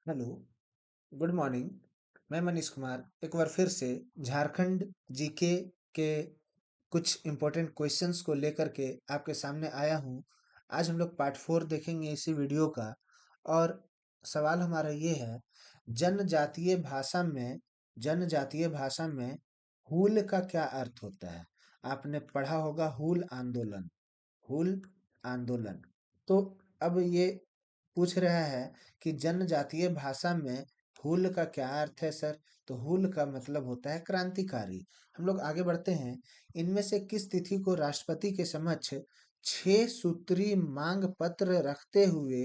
Hello, good morning. मैं मनीष कुमार एक बार फिर से झारखंड जीके के कुछ इम्पोर्टेंट क्वेश्चंस को लेकर के आपके सामने आया हूँ। आज हम लोग पार्ट 4 देखेंगे इसी वीडियो का। और सवाल हमारा ये है, जनजातीय भाषा में हूल का क्या अर्थ होता है? आपने पढ़ा होगा हूल आंदोलन। तो अब ये पूछ रहा है कि जनजातीय भाषा में हूल का क्या अर्थ है सर? तो हूल का मतलब होता है क्रांतिकारी। हम लोग आगे बढ़ते हैं। इनमें से किस तिथि को राष्ट्रपति के समक्ष 6 सूत्री मांग पत्र रखते हुए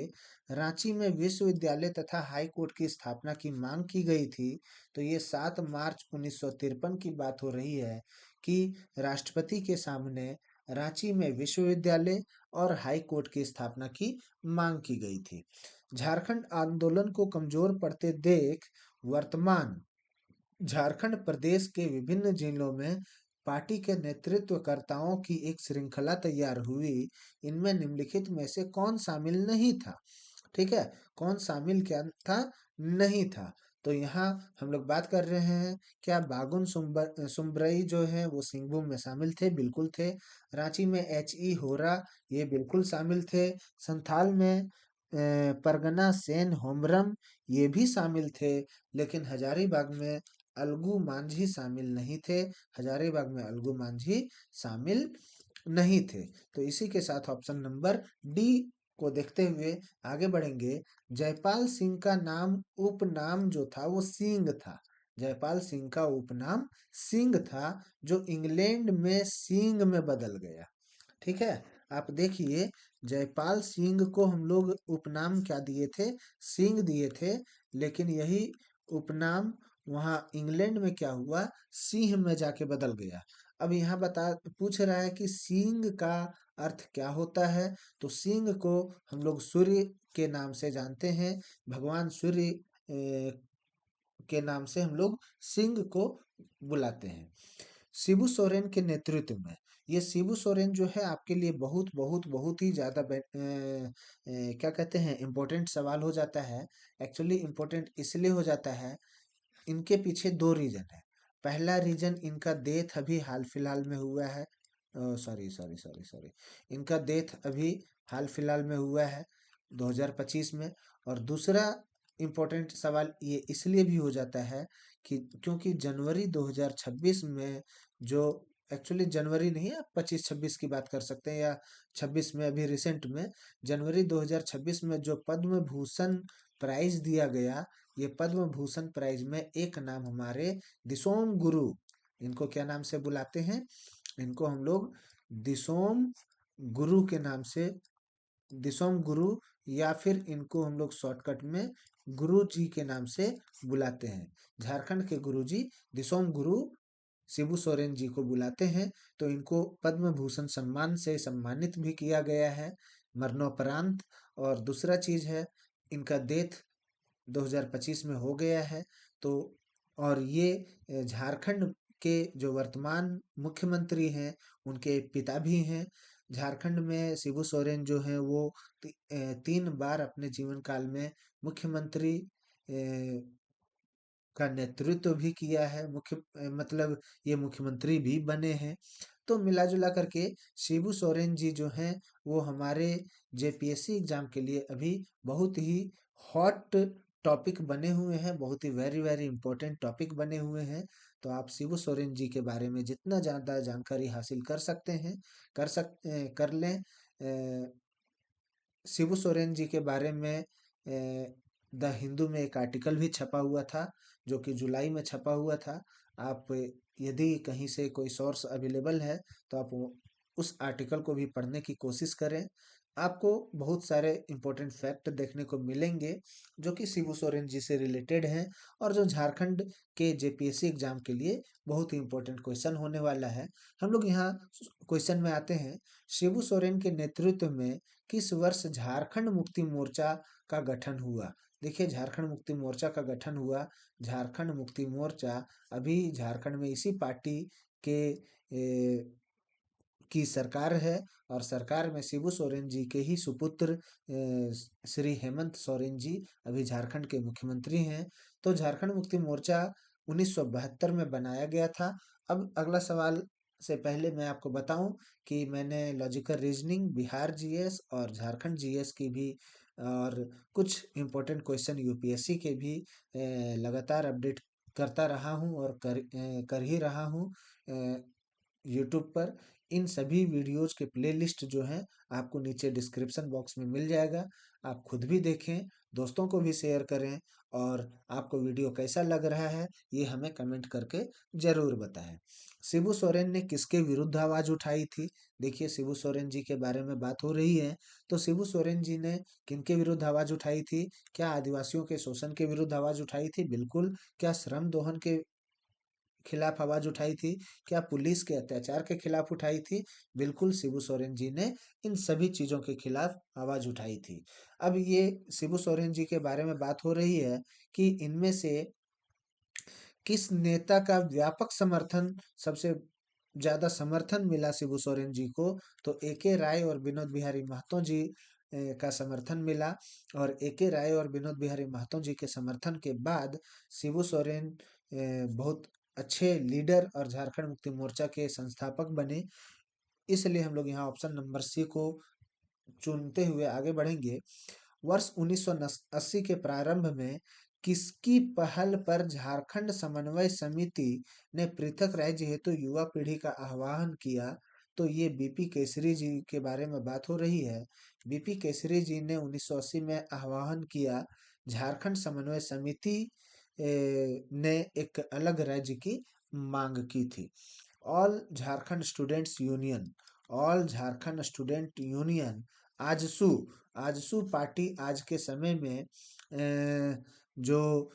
रांची में विश्वविद्यालय तथा हाई कोर्ट की स्थापना की मांग की गई थी? तो ये 7 मार्च 1953 की बात हो रही है कि राष्ट्रपति के सामने रांची में विश्वविद्यालय और हाई कोर्ट की स्थापना की मांग की गई थी। झारखंड आंदोलन को कमजोर पड़ते देख वर्तमान झारखंड प्रदेश के विभिन्न जिलों में पार्टी के नेतृत्वकर्ताओं की एक श्रृंखला तैयार हुई। इनमें निम्नलिखित में से कौन शामिल नहीं था? ठीक है, कौन शामिल क्या था? नहीं था। तो यहाँ हम लोग बात कर रहे हैं, क्या बागुन सुम्बरई जो है वो सिंहभूम में शामिल थे? बिल्कुल थे। रांची में H.E. होरा ये बिल्कुल शामिल थे। संथाल में परगना सेन होमरम ये भी शामिल थे। लेकिन हजारीबाग में अलगू मांझी शामिल नहीं थे। हजारीबाग में अलगू मांझी शामिल नहीं थे। तो इसी के साथ ऑप्शन नंबर डी को देखते हुए आगे बढ़ेंगे। जयपाल सिंह का नाम उपनाम जो था वो सिंह था। जयपाल सिंह का उपनाम सिंह था, जो इंग्लैंड में सिंह में बदल गया। ठीक है, आप देखिए, जयपाल सिंह को हम लोग उपनाम क्या दिए थे? सिंह दिए थे। लेकिन यही उपनाम वहाँ इंग्लैंड में क्या हुआ? सिंह में जाके बदल गया। अब यहाँ बता पूछ रहा है कि सिंह का अर्थ क्या होता है? तो सिंह को हम लोग सूर्य के नाम से जानते हैं। भगवान सूर्य के नाम से हम लोग सिंह को बुलाते हैं। शिबू सोरेन के नेतृत्व में, ये शिबू सोरेन जो है आपके लिए बहुत बहुत बहुत ही ज्यादा क्या कहते हैं, इम्पोर्टेंट सवाल हो जाता है। एक्चुअली इम्पोर्टेंट इसलिए हो जाता है, इनके पीछे दो रीजन है। पहला रीजन, इनका डेथ अभी हाल फिलहाल में हुआ है। सॉरी सॉरी सॉरी सॉरी, इनका डेथ अभी हाल फिलहाल में हुआ है 2025 में। और दूसरा इम्पोर्टेंट सवाल ये इसलिए भी हो जाता है कि क्योंकि जनवरी 2026 में जो, एक्चुअली जनवरी नहीं है, आप 25-26 की बात कर सकते हैं, या 26 में, अभी रिसेंट में जनवरी 2026 में जो पद्म भूषण प्राइज दिया गया, ये पद्म भूषण प्राइज में एक नाम हमारे दिसोम गुरु, इनको क्या नाम से बुलाते हैं? इनको हम लोग दिसोम गुरु के नाम से, दिसोम गुरु, या फिर इनको हम लोग शॉर्टकट में गुरु जी के नाम से बुलाते हैं। झारखंड के गुरु जी दिसोम गुरु शिबू सोरेन जी को बुलाते हैं। तो इनको पद्म भूषण सम्मान से सम्मानित भी किया गया है मरणोपरांत। और दूसरा चीज है, इनका डेथ 2025 में हो गया है। तो और ये झारखंड के जो वर्तमान मुख्यमंत्री हैं, उनके पिता भी हैं। झारखंड में शिबू सोरेन जो है वो 3 बार अपने जीवन काल में मुख्यमंत्री का नेतृत्व भी किया है। मतलब ये मुख्यमंत्री भी बने हैं। तो मिला जुला करके शिबू सोरेन जी जो हैं वो हमारे जेपीएससी एग्जाम के लिए अभी बहुत ही हॉट टॉपिक बने हुए हैं, बहुत ही वेरी वेरी इंपॉर्टेंट टॉपिक बने हुए हैं। तो आप शिबू सोरेन जी के बारे में जितना ज़्यादा जानकारी हासिल कर सकते हैं, कर लें। शिबू सोरेन जी के बारे में द हिंदू में एक आर्टिकल भी छपा हुआ था, जो कि जुलाई में छपा हुआ था। आप यदि कहीं से कोई सोर्स अवेलेबल है तो आप उस आर्टिकल को भी पढ़ने की कोशिश करें। आपको बहुत सारे इंपॉर्टेंट फैक्ट देखने को मिलेंगे जो कि शिबू सोरेन जी से रिलेटेड हैं, और जो झारखंड के जेपीएससी एग्जाम के लिए बहुत ही इंपॉर्टेंट क्वेश्चन होने वाला है। हम लोग यहाँ क्वेश्चन में आते हैं। शिबू सोरेन के नेतृत्व में किस वर्ष झारखंड मुक्ति मोर्चा का गठन हुआ? देखिए, झारखंड मुक्ति मोर्चा का गठन हुआ, झारखंड मुक्ति मोर्चा अभी झारखंड में इसी पार्टी के की सरकार है और सरकार में शिबू सोरेन जी के ही सुपुत्र श्री हेमंत सोरेन जी अभी झारखंड के मुख्यमंत्री हैं। तो झारखंड मुक्ति मोर्चा 1972 में बनाया गया था। अब अगला सवाल से पहले मैं आपको बताऊं कि मैंने लॉजिकल रीजनिंग, बिहार जीएस और झारखंड जीएस की भी और कुछ इम्पोर्टेंट क्वेश्चन यूपीएससी के भी लगातार अपडेट करता रहा हूं और कर ही रहा हूं यूट्यूब पर। इन सभी वीडियोज के प्लेलिस्ट जो हैं आपको नीचे डिस्क्रिप्शन बॉक्स में मिल जाएगा। आप खुद भी देखें, दोस्तों को भी शेयर करें और आपको वीडियो कैसा लग रहा है ये हमें कमेंट करके ज़रूर बताएं। शिबू सोरेन ने किसके विरुद्ध आवाज़ उठाई थी? देखिए, शिबू सोरेन जी के बारे में बात हो रही है तो शिबू सोरेन जी ने किनके विरुद्ध आवाज़ उठाई थी? क्या आदिवासियों के शोषण के विरुद्ध आवाज़ उठाई थी? बिल्कुल। क्या श्रम दोहन के खिलाफ आवाज उठाई थी? क्या पुलिस के अत्याचार के खिलाफ उठाई थी? बिल्कुल, शिबू सोरेन जी ने इन सभी चीजों के खिलाफ आवाज उठाई थी। अब ये शिबू सोरेन जी के बारे में बात हो रही है कि इनमें से किस नेता का व्यापक समर्थन, सबसे ज्यादा समर्थन मिला शिबू सोरेन जी को? तो एके राय और विनोद बिहारी महतो जी का समर्थन मिला। और एके राय और विनोद बिहारी महतो जी के समर्थन के बाद शिबू सोरेन बहुत अच्छे लीडर और झारखंड मुक्ति मोर्चा के संस्थापक बने। इसलिए हम लोग यहाँ ऑप्शन नंबर सी को चुनते हुए आगे बढ़ेंगे। वर्ष 1980 के प्रारंभ में किसकी पहल पर झारखंड समन्वय समिति ने पृथक राज्य हेतु युवा पीढ़ी का आह्वान किया? तो ये बीपी केसरी जी के बारे में बात हो रही है। बीपी केसरी जी ने 1980 में आह्वान किया। झारखंड समन्वय समिति ने एक अलग राज्य की मांग की थी। All Jharkhand students union, all Jharkhand student union, AJSU, AJSU party आज के समय में जो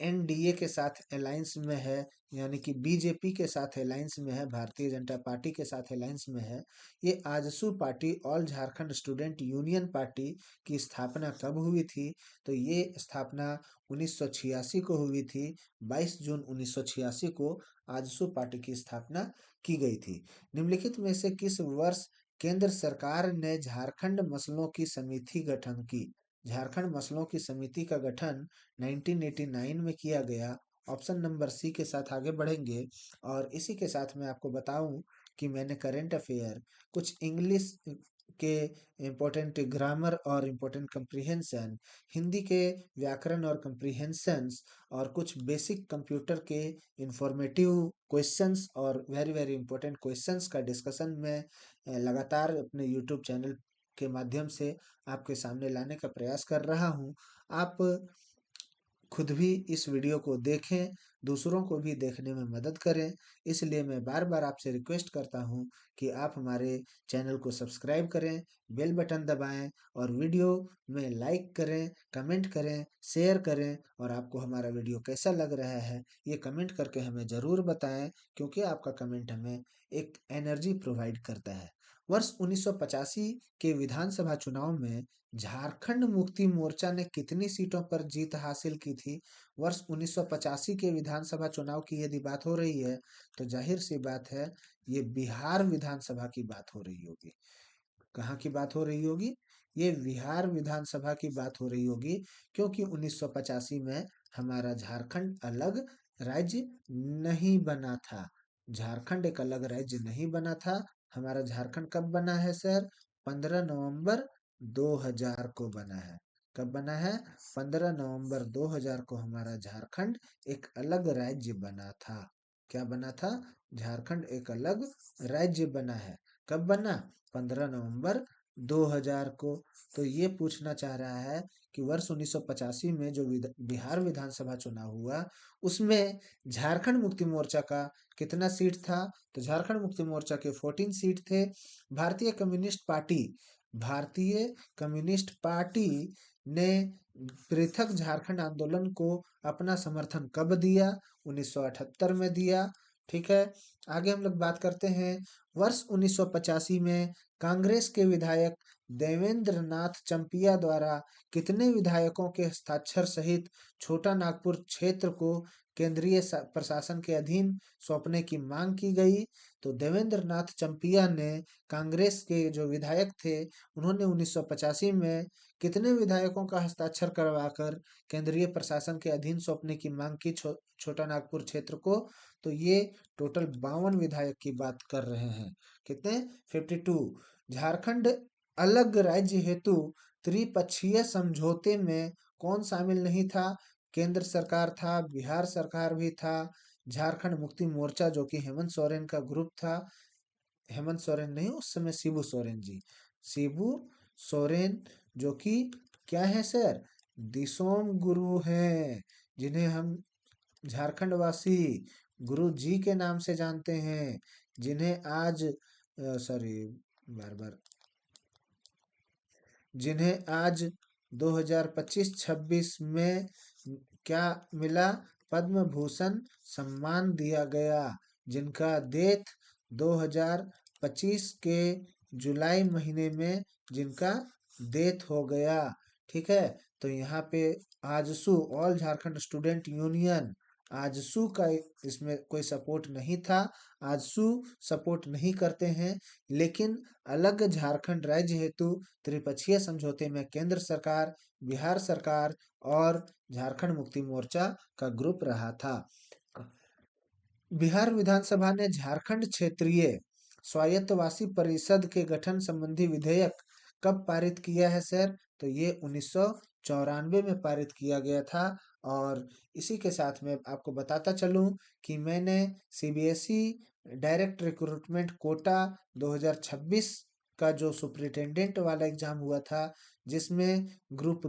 एनडीए के साथ अलायंस में है, यानी कि बीजेपी के साथ अलायंस में है, भारतीय जनता पार्टी के साथ अलायंस में है। ये AJSU party, all Jharkhand student union party की स्थापना कब हुई थी? तो ये स्थापना 1986 को हुई थी। 22 जून 1986 को आजसू पार्टी की स्थापना की गई थी। निम्नलिखित में से किस वर्ष केंद्र सरकार ने झारखंड मसलों की समिति गठन की? झारखंड मसलों की समिति का गठन 1989 में किया गया। ऑप्शन नंबर सी के साथ आगे बढ़ेंगे। और इसी के साथ मैं आपको बताऊं कि मैंने करंट अफेयर, कुछ इंग्लिश के इम्पोर्टेंट ग्रामर और इम्पोर्टेंट कंप्रीहेंशन, हिंदी के व्याकरण और कंप्रीहेंशंस और कुछ बेसिक कंप्यूटर के इंफॉर्मेटिव क्वेश्चंस और वेरी वेरी इंपॉर्टेंट क्वेश्चंस का डिस्कशन मैं लगातार अपने यूट्यूब चैनल के माध्यम से आपके सामने लाने का प्रयास कर रहा हूं। आप खुद भी इस वीडियो को देखें, दूसरों को भी देखने में मदद करें। इसलिए मैं बार बार आपसे रिक्वेस्ट करता हूं कि आप हमारे चैनल को सब्सक्राइब करें, बेल बटन दबाएं और वीडियो में लाइक करें, कमेंट करें, शेयर करें। और आपको हमारा वीडियो कैसा लग रहा है ये कमेंट करके हमें ज़रूर बताएं, क्योंकि आपका कमेंट हमें एक एनर्जी प्रोवाइड करता है। वर्ष 1985 के विधानसभा चुनाव में झारखंड मुक्ति मोर्चा ने कितनी सीटों पर जीत हासिल की थी? वर्ष 1985 के विधानसभा चुनाव की यदि बात हो रही है तो जाहिर सी बात है ये बिहार विधानसभा की बात हो रही होगी। कहाँ की बात हो रही होगी? ये बिहार विधानसभा की बात हो रही होगी, क्योंकि 1985 में हमारा झारखंड अलग राज्य नहीं बना था। झारखंड एक अलग राज्य नहीं बना था। हमारा झारखंड कब बना है सर? 15 नवंबर 2000 को बना है। कब बना है? 15 नवंबर 2000 को हमारा झारखंड एक अलग राज्य बना था। क्या बना था? झारखंड एक अलग राज्य बना है। कब बना? 15 नवंबर 2000 को। तो ये पूछना चाह रहा है कि वर्ष 1985 में जो बिहार विधानसभा चुनाव हुआ उसमें झारखंड मुक्ति मोर्चा का कितना सीट था? तो झारखंड मुक्ति मोर्चा के 14 सीट थे। भारतीय कम्युनिस्ट पार्टी, भारतीय कम्युनिस्ट पार्टी ने पृथक झारखंड आंदोलन को अपना समर्थन कब दिया? 1978 में दिया। ठीक है, आगे हम लोग बात करते हैं। वर्ष 1985 में कांग्रेस के विधायक देवेंद्र नाथ चंपिया द्वारा कितने विधायकों के हस्ताक्षर सहित छोटा नागपुर क्षेत्र को केंद्रीय प्रशासन के अधीन सौंपने की मांग की गई। तो देवेंद्र नाथ चंपिया ने, कांग्रेस के जो विधायक थे, उन्होंने 1985 में कितने विधायकों का हस्ताक्षर करवाकर केंद्रीय प्रशासन के अधीन सौंपने की मांग की छोटा नागपुर क्षेत्र को? तो ये टोटल 52 विधायक की बात कर रहे हैं। कितने? 52। झारखंड अलग राज्य हेतु त्रिपक्षीय समझौते में कौन शामिल नहीं था? केंद्र सरकार था, बिहार सरकार भी था, झारखंड मुक्ति मोर्चा जो कि हेमंत सोरेन का ग्रुप था। हेमंत सोरेन नहीं, उस समय शिबू सोरेन जी, शिबू सोरेन, जो कि क्या है सर? दिसोम गुरु हैं, जिन्हें हम झारखंड वासी गुरु जी के नाम से जानते हैं, जिन्हें आज सॉरी बार बार जिन्हें आज 2025-26 में क्या मिला? पद्म भूषण सम्मान दिया गया, जिनका डेथ 2025 के जुलाई महीने में जिनका डेथ हो गया। ठीक है, तो यहाँ पे AJSU, all Jharkhand student union, AJSU का इसमें कोई सपोर्ट नहीं था। आजसू सपोर्ट नहीं करते हैं, लेकिन अलग झारखंड राज्य हेतु त्रिपक्षीय समझौते में केंद्र सरकार, बिहार सरकार और झारखंड मुक्ति मोर्चा का ग्रुप रहा था। बिहार विधानसभा ने झारखंड क्षेत्रीय स्वायत्तवासी परिषद के गठन संबंधी विधेयक कब पारित किया है सर? तो ये 1994 में पारित किया गया था। और इसी के साथ में आपको बताता चलूं कि मैंने सीबीएसई डायरेक्ट रिक्रूटमेंट कोटा 2026 का जो सुपरिटेंडेंट वाला एग्जाम हुआ था, जिसमें ग्रुप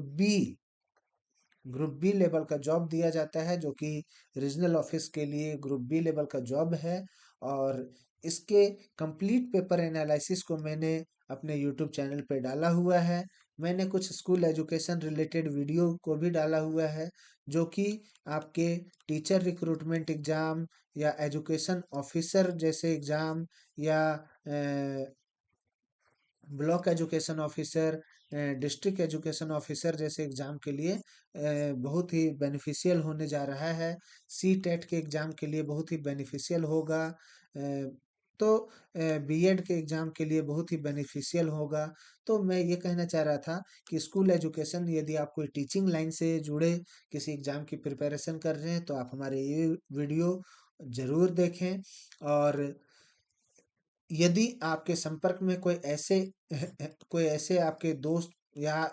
बी लेवल का जॉब दिया जाता है, जो कि रीजनल ऑफिस के लिए ग्रुप बी लेवल का जॉब है। और इसके कंप्लीट पेपर एनालिसिस को मैंने अपने यूट्यूब चैनल पे डाला हुआ है। मैंने कुछ स्कूल एजुकेशन रिलेटेड वीडियो को भी डाला हुआ है, जो कि आपके टीचर रिक्रूटमेंट एग्जाम या एजुकेशन ऑफिसर जैसे एग्जाम या block education officer, district education officer जैसे एग्जाम के लिए बहुत ही बेनिफिशियल होने जा रहा है। सी टेट के एग्जाम के लिए बहुत ही बेनिफिशियल होगा। तो बीएड के एग्जाम के लिए बहुत ही बेनिफिशियल होगा। तो मैं ये कहना चाह रहा था कि स्कूल एजुकेशन, यदि आप कोई टीचिंग लाइन से जुड़े किसी एग्जाम की प्रिपरेशन कर रहे हैं, तो आप हमारे ये वीडियो जरूर देखें। और यदि आपके संपर्क में कोई ऐसे आपके दोस्त या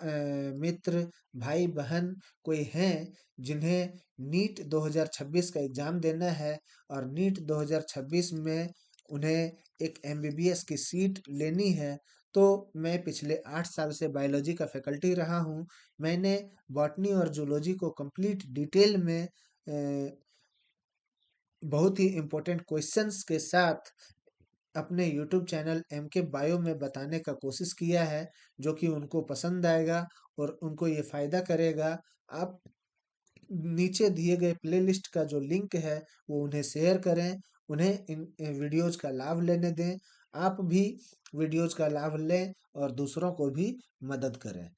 मित्र, भाई बहन कोई हैं, जिन्हें नीट 2026 का एग्जाम देना है और नीट 2026 में उन्हें एक एमबीबीएस की सीट लेनी है, तो मैं पिछले 8 साल से बायोलॉजी का फैकल्टी रहा हूँ। मैंने बॉटनी और जूलॉजी को कंप्लीट डिटेल में बहुत ही इम्पोर्टेंट क्वेश्चंस के साथ अपने YouTube चैनल एम के बायो में बताने का कोशिश किया है, जो कि उनको पसंद आएगा और उनको ये फायदा करेगा। आप नीचे दिए गए प्लेलिस्ट का जो लिंक है, वो उन्हें शेयर करें, उन्हें इन वीडियोज का लाभ लेने दें। आप भी वीडियोज का लाभ लें और दूसरों को भी मदद करें।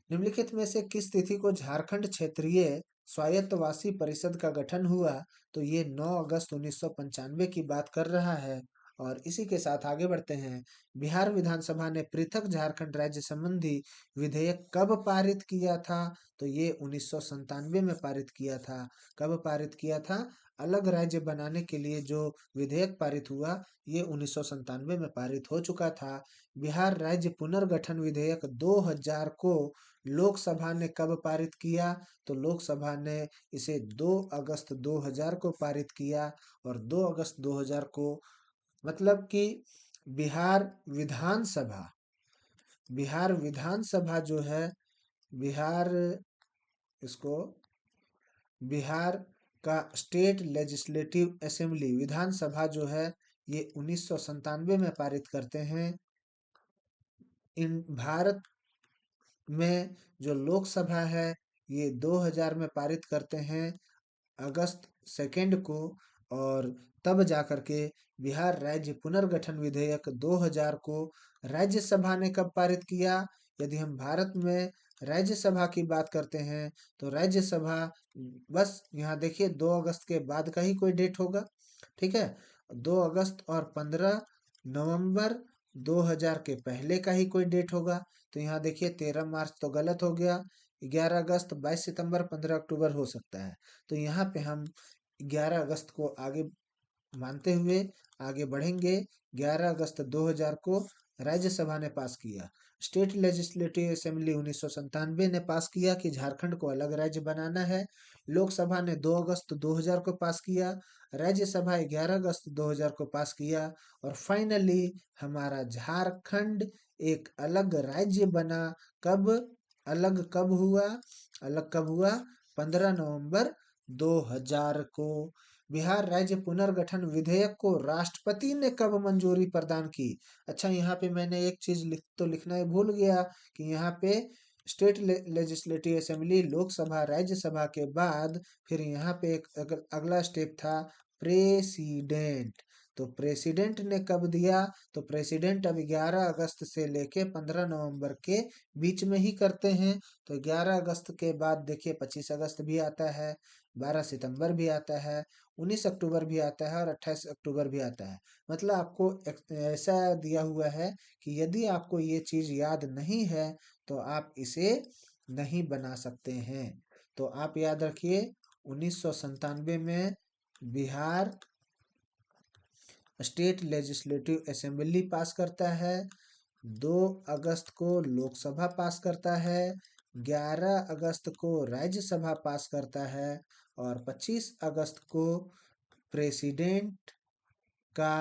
निम्नलिखित में से किस तिथि को झारखंड क्षेत्रीय स्वायत्तवासी परिषद का गठन हुआ? तो ये 9 अगस्त 1995 की बात कर रहा है। और इसी के साथ आगे बढ़ते हैं। बिहार विधानसभा ने पृथक झारखंड राज्य संबंधी विधेयक कब पारित किया था? तो ये 1997 में पारित किया था। कब पारित किया था? अलग राज्य बनाने के लिए जो विधेयक पारित हुआ, ये 1997 में पारित हो चुका था। बिहार राज्य पुनर्गठन विधेयक 2000 को लोकसभा ने कब पारित किया? तो लोकसभा ने इसे 2 अगस्त 2000 को पारित किया। और 2 अगस्त 2000 को मतलब कि बिहार विधानसभा बिहार विधानसभा जो है, बिहार इसको बिहार का स्टेट लेजिस्लेटिव असेंबली विधानसभा जो है, ये 1997 में पारित करते हैं। इन भारत में जो लोकसभा है, ये 2000 में पारित करते हैं, अगस्त 2 को। और तब जाकर के बिहार राज्य पुनर्गठन विधेयक 2000 को राज्यसभा ने कब पारित किया? यदि हम भारत में राज्यसभा की बात करते हैं तो राज्यसभा बस यहाँ देखिए 2 अगस्त के बाद का ही कोई डेट होगा, ठीक है। 2 अगस्त और 15 नवंबर 2000 के पहले का ही कोई डेट होगा। तो यहाँ देखिए 13 मार्च तो गलत हो गया, 11 अगस्त, 22 सितंबर, 15 अक्टूबर हो सकता है। तो यहाँ पे हम 11 अगस्त को आगे मानते हुए आगे बढ़ेंगे। 11 अगस्त 2000 को राज्यसभा ने पास किया। स्टेट लेजिस्लेटिव असेंबली 1997 ने पास किया कि झारखंड को अलग राज्य बनाना है। लोकसभा ने 2 अगस्त 2000 को पास किया। राज्यसभा 11 अगस्त 2000 को पास किया। और फाइनली हमारा झारखंड एक अलग राज्य बना। कब? अलग कब हुआ? अलग कब हुआ? 15 नवंबर 2000 को। बिहार राज्य पुनर्गठन विधेयक को राष्ट्रपति ने कब मंजूरी प्रदान की? अच्छा, यहाँ पे मैंने एक चीज लिखना ही भूल गया कि यहाँ पे state legislative assembly, Lok Sabha, Rajya Sabha के बाद फिर यहाँ पे एक अगला स्टेप था प्रेसिडेंट। तो प्रेसिडेंट ने कब दिया? तो प्रेसिडेंट अब 11 अगस्त से लेके 15 नवंबर के बीच में ही करते हैं। तो 11 अगस्त के बाद देखिए 25 अगस्त भी आता है, 12 सितंबर भी आता है, 19 अक्टूबर भी आता है और 28 अक्टूबर भी आता है। मतलब आपको ऐसा दिया हुआ है कि यदि आपको ये चीज याद नहीं है तो आप इसे नहीं बना सकते हैं। तो आप याद रखिए 1997 में बिहार स्टेट लेजिस्लेटिव असेंबली पास करता है, 2 अगस्त को लोकसभा पास करता है, 11 अगस्त को राज्यसभा पास करता है और 25 अगस्त को प्रेसिडेंट का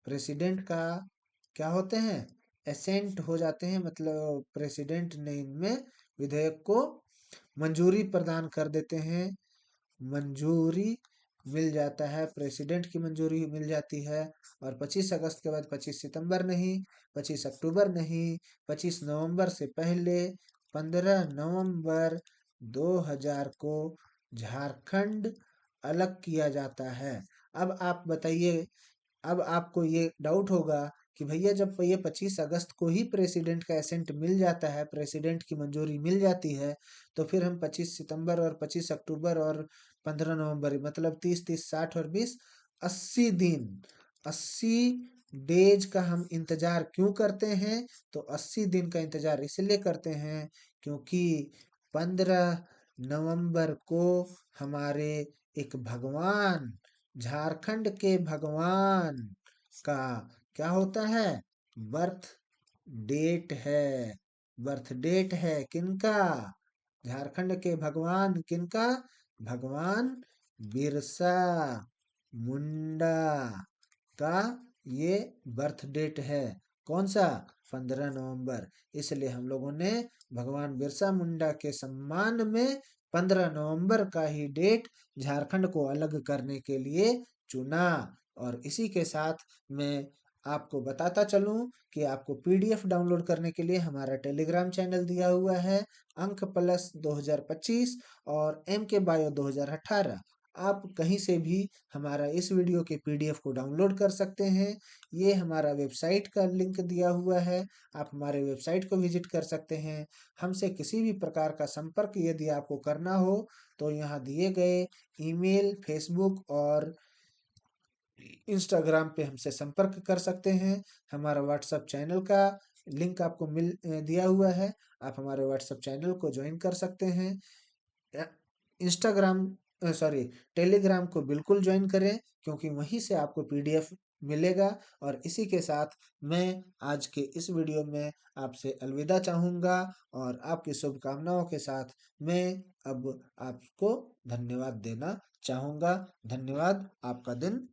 प्रेसिडेंट का क्या होते हैं? एसेंट हो जाते हैं, मतलब प्रेसिडेंट ने इनमें विधेयक को मंजूरी प्रदान कर देते हैं। मंजूरी मिल जाता है, प्रेसिडेंट की मंजूरी मिल जाती है। और 25 अगस्त के बाद 25 सितंबर नहीं, 25 अक्टूबर नहीं, 25 नवंबर से पहले 15 नवंबर 2000 को झारखंड अलग किया जाता है। अब आप बताइए, अब आपको ये डाउट होगा कि भैया जब ये 25 अगस्त को ही प्रेसिडेंट का एसेंट मिल जाता है, प्रेसिडेंट की मंजूरी मिल जाती है, तो फिर हम 25 सितंबर और 25 अक्टूबर और 15 नवंबर मतलब 30 30 60 और 20 80 दिन, 80 डेज का हम इंतजार क्यों करते हैं? तो 80 दिन का इंतजार इसलिए करते हैं क्योंकि 15 नवंबर को हमारे एक भगवान, झारखंड के भगवान का क्या होता है? बर्थ डेट है। बर्थ डेट है किनका? झारखंड के भगवान किनका? भगवान बिरसा मुंडा का ये बर्थ डेट है। कौन सा? 15 नवंबर। इसलिए हम लोगों ने भगवान बिरसा मुंडा के सम्मान में 15 नवंबर का ही डेट झारखंड को अलग करने के लिए चुना। और इसी के साथ मैं आपको बताता चलूं कि आपको पीडीएफ डाउनलोड करने के लिए हमारा टेलीग्राम चैनल दिया हुआ है, अंक प्लस 2025 और एम के बायो 2018। आप कहीं से भी हमारा इस वीडियो के पीडीएफ को डाउनलोड कर सकते हैं। ये हमारा वेबसाइट का लिंक दिया हुआ है, आप हमारे वेबसाइट को विजिट कर सकते हैं। हमसे किसी भी प्रकार का संपर्क यदि आपको करना हो तो यहाँ दिए गए ईमेल, फेसबुक और इंस्टाग्राम पे हमसे संपर्क कर सकते हैं। हमारा व्हाट्सएप चैनल का लिंक आपको दिया हुआ है, आप हमारे व्हाट्सएप चैनल को ज्वाइन कर सकते हैं। इंस्टाग्राम सॉरी टेलीग्राम को बिल्कुल ज्वाइन करें क्योंकि वहीं से आपको पीडीएफ मिलेगा। और इसी के साथ मैं आज के इस वीडियो में आपसे अलविदा चाहूँगा और आपकी शुभकामनाओं के साथ मैं अब आपको धन्यवाद देना चाहूँगा। धन्यवाद, आपका दिन